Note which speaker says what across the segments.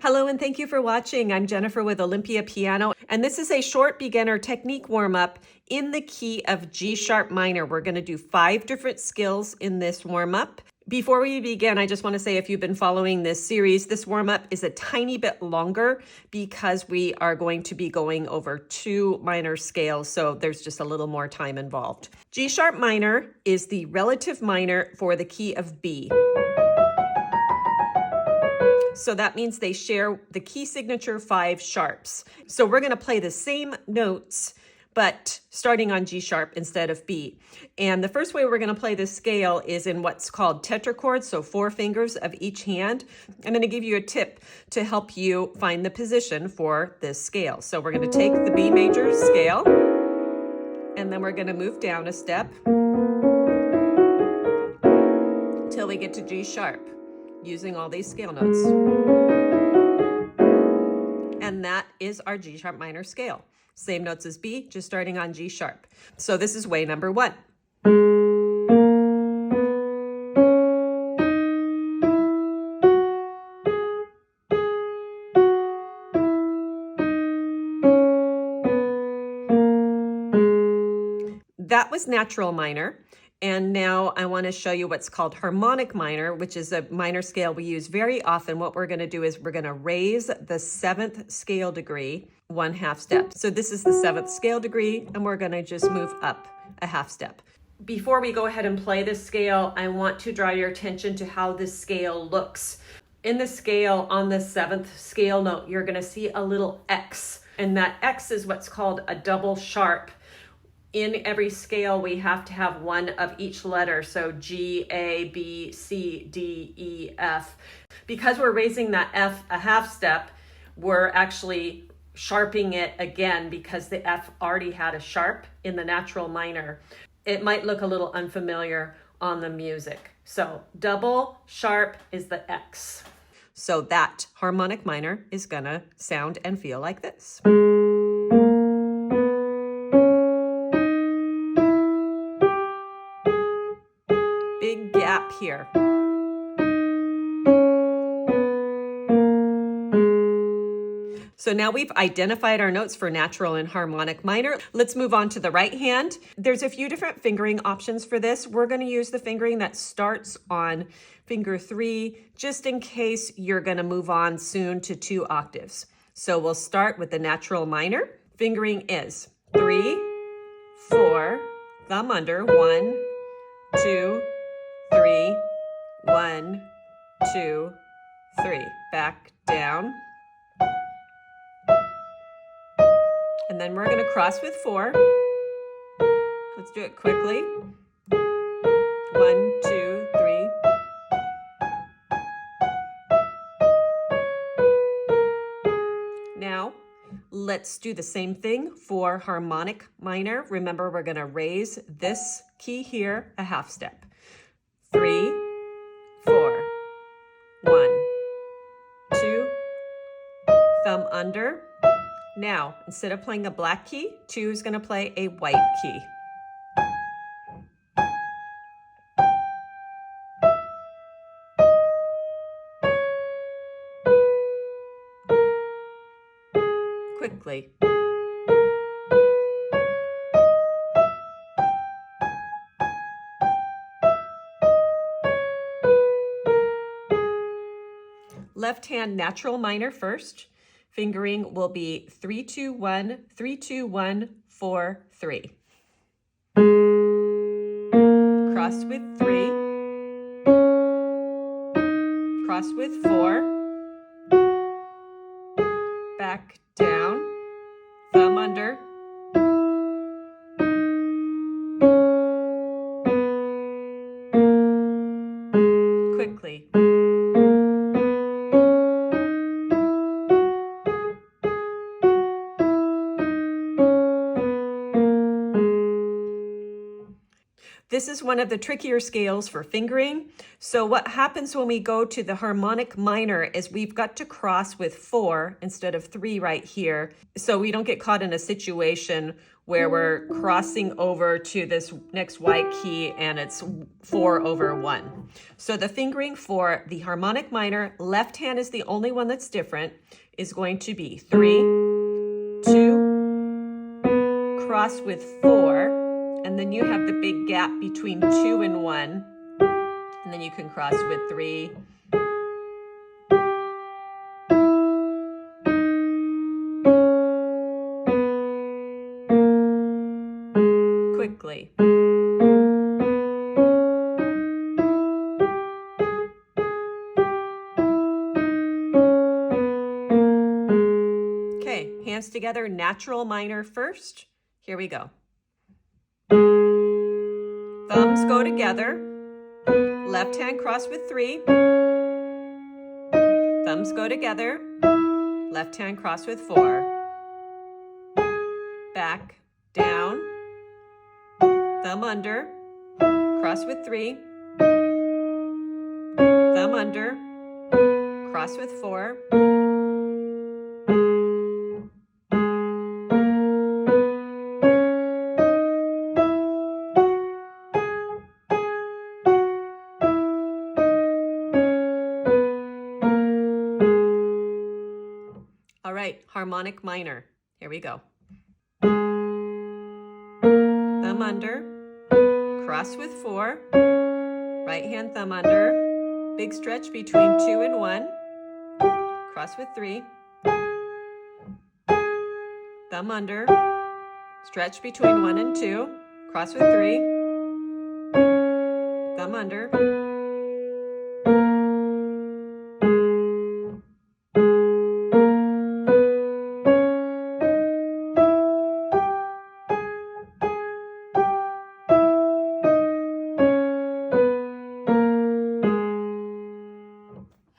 Speaker 1: Hello and thank you for watching. I'm Jennifer with Olympia Piano, and this is a short beginner technique warm-up in the key of G sharp minor. We're going to do 5 different skills in this warm-up. Before we begin, I just want to say if you've been following this series, this warm-up is a tiny bit longer because we are going to be going over 2 minor scales, so there's just a little more time involved. G sharp minor is the relative minor for the key of B. So that means they share the key signature 5 sharps. So we're going to play the same notes, but starting on G sharp instead of B. And the first way we're going to play this scale is in what's called tetrachord, so 4 fingers of each hand. I'm going to give you a tip to help you find the position for this scale. So we're going to take the B major scale, and then we're going to move down a step till we get to G sharp, using all these scale notes. And that is our G sharp minor scale. Same notes as B, just starting on G sharp. So this is way number 1. That was natural minor. And now I want to show you what's called harmonic minor, which is a minor scale we use very often. What we're going to do is we're going to raise the 7th scale degree 1/2 step. So this is the 7th scale degree, and we're going to just move up a 1/2 step. Before we go ahead and play this scale, I want to draw your attention to how this scale looks. In the scale, on the 7th scale note, you're going to see a little X, and that X is what's called a double sharp. In every scale, we have to have one of each letter, so G, A, B, C, D, E, F. Because we're raising that F a 1/2 step, we're actually sharping it again because the F already had a sharp in the natural minor. It might look a little unfamiliar on the music. So double sharp is the X. So that harmonic minor is gonna sound and feel like this. Big gap here. So now we've identified our notes for natural and harmonic minor. Let's move on to the right hand. There's a few different fingering options for this. We're going to use the fingering that starts on finger 3, just in case you're going to move on soon to 2 octaves. So we'll start with the natural minor. Fingering is 3, 4, thumb under, 1, 2, 3, 1, 2, 3. Back down. And then we're going to cross with 4. Let's do it quickly. 1, 2, 3. Now, let's do the same thing for harmonic minor. Remember, we're going to raise this key here a 1/2 step. 3, 4, 1, 2, thumb under. Now, instead of playing a black key, 2 is going to play a white key. Quickly. Left hand natural minor first. Fingering will be 3, 2, 1, 3, 2, 1, 4, 3. Cross with 3. Cross with 4. Back down. Thumb under. Quickly. This is one of the trickier scales for fingering. So what happens when we go to the harmonic minor is we've got to cross with 4 instead of 3 right here. So we don't get caught in a situation where we're crossing over to this next white key and it's 4 over 1. So the fingering for the harmonic minor, left hand is the only one that's different, is going to be 3, 2, cross with 4, and then you have the big gap between 2 and 1, and then you can cross with 3, quickly. Okay, hands together, natural minor first. Here we go. Thumbs go together. Left hand cross with 3. Thumbs go together. Left hand cross with 4. Back, down. Thumb under, cross with 3, thumb under, cross with 4, all right, harmonic minor, here we go. Thumb under, cross with 4, right hand thumb under, big stretch between 2 and 1, cross with 3, thumb under, stretch between 1 and 2, cross with 3, thumb under,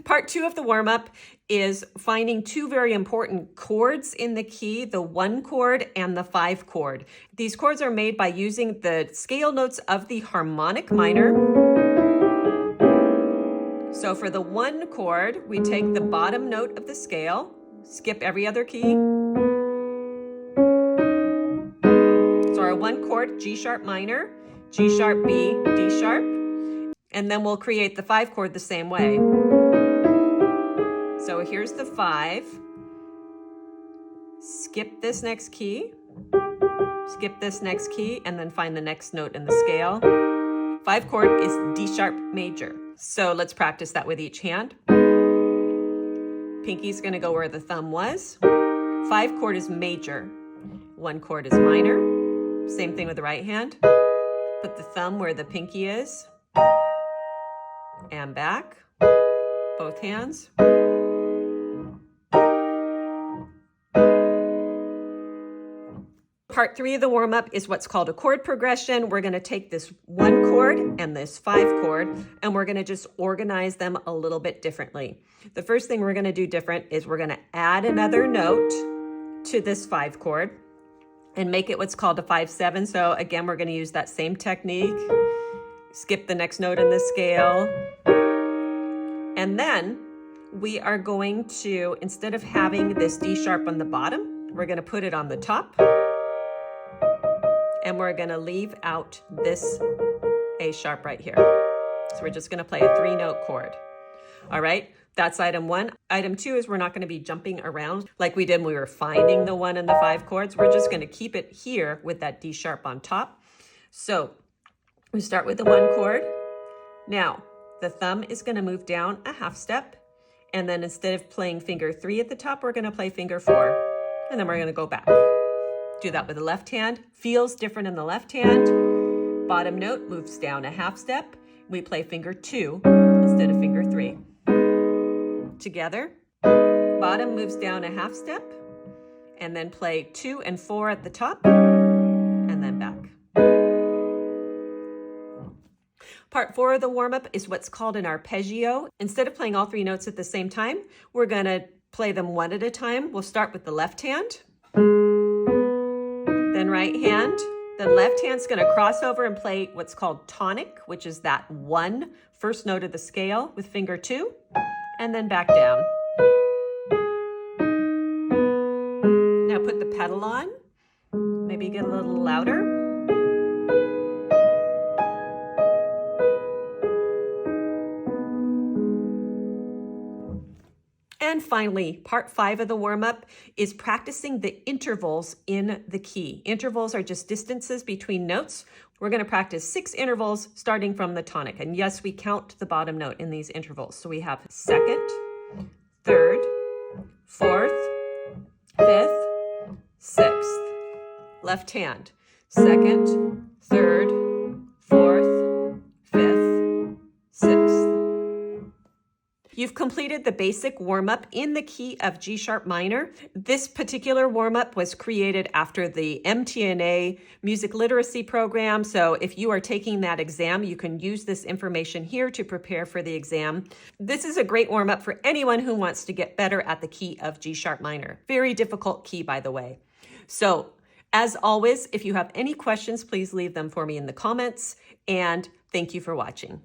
Speaker 1: Part 2 of the warm-up is finding 2 very important chords in the key, the 1 chord and the 5 chord. These chords are made by using the scale notes of the harmonic minor. So for the 1 chord, we take the bottom note of the scale, skip every other key. So our 1 chord, G sharp minor, G sharp B, D sharp, and then we'll create the 5 chord the same way. So here's the 5, skip this next key, skip this next key, and then find the next note in the scale. 5 chord is D sharp major. So let's practice that with each hand. Pinky's gonna go where the thumb was. 5 chord is major, 1 chord is minor. Same thing with the right hand. Put the thumb where the pinky is, and back, both hands. Part 3 of the warm-up is what's called a chord progression. We're going to take this 1 chord and this 5 chord, and we're going to just organize them a little bit differently. The first thing we're going to do different is we're going to add another note to this 5 chord and make it what's called a 5/7. So again, we're going to use that same technique. Skip the next note in the scale. And then we are going to, instead of having this D sharp on the bottom, we're going to put it on the top. And we're gonna leave out this A sharp right here. So we're just gonna play a 3-note chord. All right, that's item 1. Item 2 is we're not gonna be jumping around like we did when we were finding the 1 and the 5 chords. We're just gonna keep it here with that D sharp on top. So we start with the 1 chord. Now, the thumb is gonna move down a half step. And then instead of playing finger 3 at the top, we're gonna play finger 4. And then we're gonna go back. Do that with the left hand. Feels different in the left hand. Bottom note moves down a half step. We play finger 2 instead of finger 3. Together. Bottom moves down a half step. And then play 2 and 4 at the top. And then back. Part 4 of the warm-up is what's called an arpeggio. Instead of playing all 3 notes at the same time, we're going to play them one at a time. We'll start with the left hand. Then right hand, then left hand's gonna cross over and play what's called tonic, which is that 1 first note of the scale with finger 2, and then back down. Now put the pedal on, Maybe get a little louder. And finally, part 5 of the warm-up is practicing the intervals in the key. Intervals are just distances between notes. We're going to practice 6 intervals starting from the tonic. And yes, we count the bottom note in these intervals. So we have second, third, fourth, fifth, sixth. Left hand. Second, third, fourth, fifth, sixth. You've completed the basic warm-up in the key of G sharp minor. This particular warm-up was created after the MTNA Music Literacy program. So if you are taking that exam, you can use this information here to prepare for the exam. This is a great warm-up for anyone who wants to get better at the key of G sharp minor. Very difficult key, by the way. So as always, if you have any questions, please leave them for me in the comments. And thank you for watching.